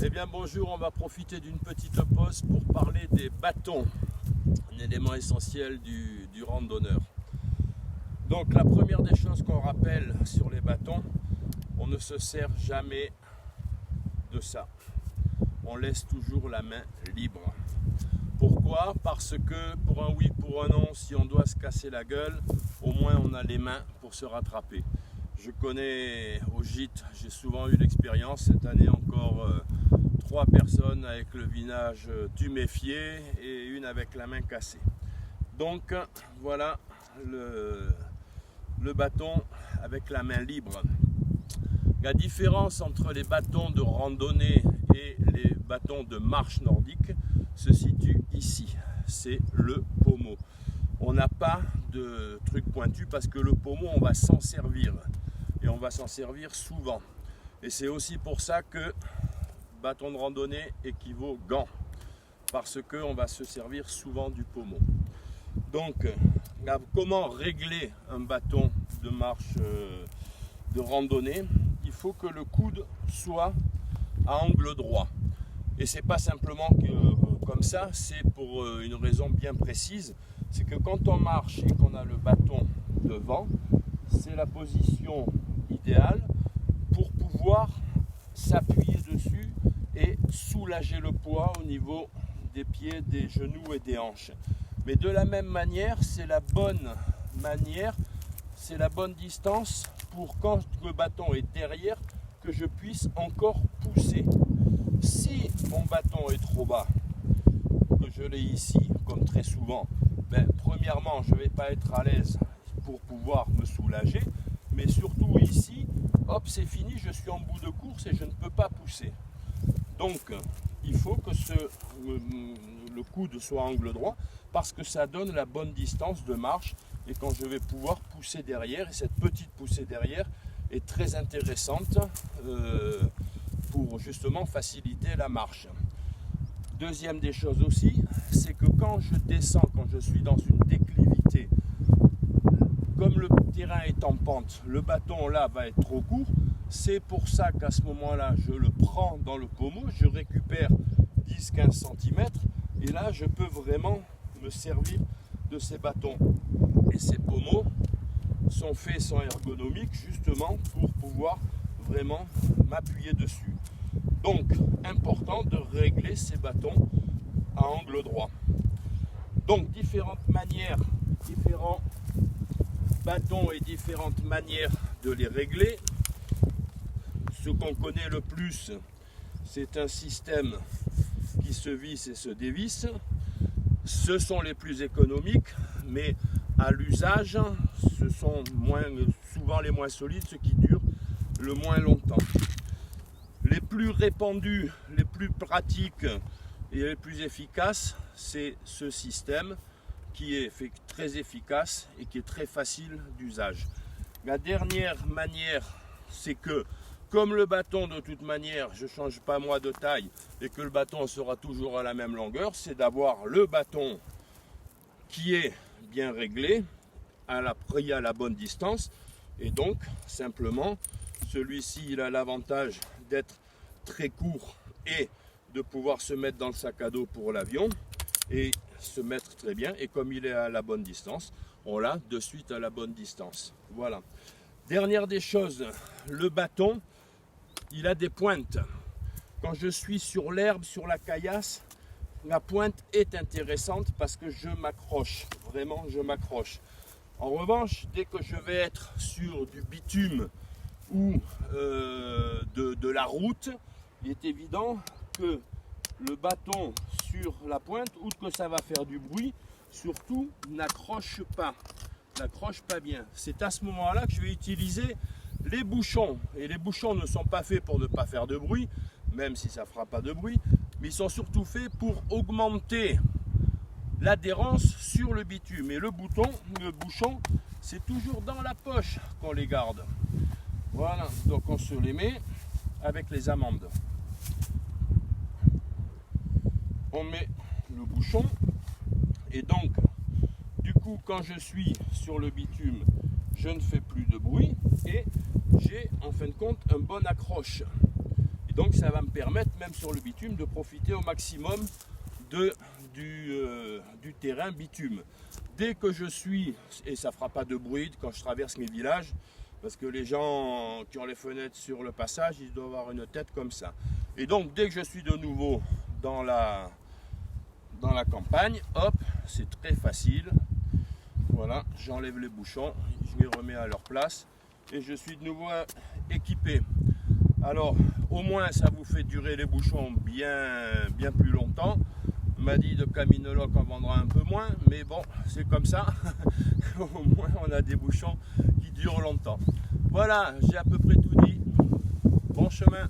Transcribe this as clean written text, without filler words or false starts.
Eh bien bonjour, on va profiter d'une petite pause pour parler des bâtons, un élément essentiel du randonneur. Donc la première des choses qu'on rappelle sur les bâtons, on ne se sert jamais de ça. On laisse toujours la main libre. Pourquoi? Parce que pour un oui, pour un non, si on doit se casser la gueule, au moins on a les mains pour se rattraper. Je connais au gîte, j'ai souvent eu l'expérience, cette année encore 3 personnes avec le visage tuméfié et une avec la main cassée. Donc voilà le bâton avec la main libre. La différence entre les bâtons de randonnée et les bâtons de marche nordique se situe ici, c'est le pommeau. On n'a pas de truc pointu parce que le pommeau on va s'en servir et on va s'en servir souvent. Et c'est aussi pour ça que bâton de randonnée équivaut gant, parce qu'on va se servir souvent du pommeau. Donc, comment régler un bâton de marche de randonnée? Il faut que le coude soit à angle droit. Et c'est pas simplement comme ça, c'est pour une raison bien précise. C'est que quand on marche et qu'on a le bâton devant, c'est la position idéale pour pouvoir s'appuyer dessus et soulager le poids au niveau des pieds, des genoux et des hanches. Mais de la même manière, c'est la bonne distance pour quand le bâton est derrière, que je puisse encore pousser. Si mon bâton est trop bas, que je l'ai ici, comme très souvent, premièrement, je ne vais pas être à l'aise pour pouvoir me soulager, mais surtout ici, hop, c'est fini, je suis en bout de course et je ne peux pas pousser. Donc, il faut que le coude soit à angle droit parce que ça donne la bonne distance de marche et quand je vais pouvoir pousser derrière, et cette petite poussée derrière est très intéressante pour justement faciliter la marche. Deuxième des choses aussi, c'est que quand je descends, quand je suis dans une déclivité, comme le terrain est en pente, le bâton là va être trop court. C'est pour ça qu'à ce moment-là, je le prends dans le pommeau, je récupère 10-15 cm et là, je peux vraiment me servir de ces bâtons. Et ces pommeaux sont ergonomiques justement pour pouvoir vraiment m'appuyer dessus. Donc, important de régler ces bâtons à angle droit. Donc, différentes manières, différents bâtons et différentes manières de les régler. Ce qu'on connaît le plus, c'est un système qui se visse et se dévisse. Ce sont les plus économiques, mais à l'usage, ce sont souvent les moins solides, ceux qui durent le moins longtemps. Les plus répandus, les plus pratiques et les plus efficaces, c'est ce système qui est très efficace et qui est très facile d'usage. La dernière manière, c'est que comme le bâton de toute manière, je ne change pas moi de taille et que le bâton sera toujours à la même longueur, c'est d'avoir le bâton qui est bien réglé, pris à la bonne distance. Et donc, simplement, celui-ci, il a l'avantage d'être très court et de pouvoir se mettre dans le sac à dos pour l'avion et se mettre très bien. Et comme il est à la bonne distance, on l'a de suite à la bonne distance. Voilà. Dernière des choses, le bâton, il a des pointes. Quand je suis sur l'herbe, sur la caillasse, la pointe est intéressante parce que je m'accroche. Vraiment, je m'accroche. En revanche, dès que je vais être sur du bitume ou de la route, il est évident que le bâton sur la pointe, outre que ça va faire du bruit, surtout n'accroche pas bien. C'est à ce moment-là que je vais utiliser les bouchons. Et les bouchons ne sont pas faits pour ne pas faire de bruit, même si ça ne fera pas de bruit, mais ils sont surtout faits pour augmenter l'adhérence sur le bitume. Et le bouchon, c'est toujours dans la poche qu'on les garde. Voilà, donc on se les met avec les amandes. On met le bouchon et donc du coup quand je suis sur le bitume je ne fais plus de bruit et j'ai en fin de compte un bon accroche. Et donc ça va me permettre, même sur le bitume, de profiter au maximum du terrain bitume. Dès que je suis, et ça ne fera pas de bruit quand je traverse mes villages, parce que les gens qui ont les fenêtres sur le passage, ils doivent avoir une tête comme ça. Et donc dès que je suis de nouveau dans la campagne, hop, c'est très facile. Voilà, j'enlève les bouchons, je les remets à leur place et je suis de nouveau équipé. Alors, au moins ça vous fait durer les bouchons bien plus longtemps. On m'a dit de Caminologue qu'on vendra un peu moins, mais bon, c'est comme ça. Au moins on a des bouchons qui durent longtemps. Voilà, j'ai à peu près tout dit. Bon chemin.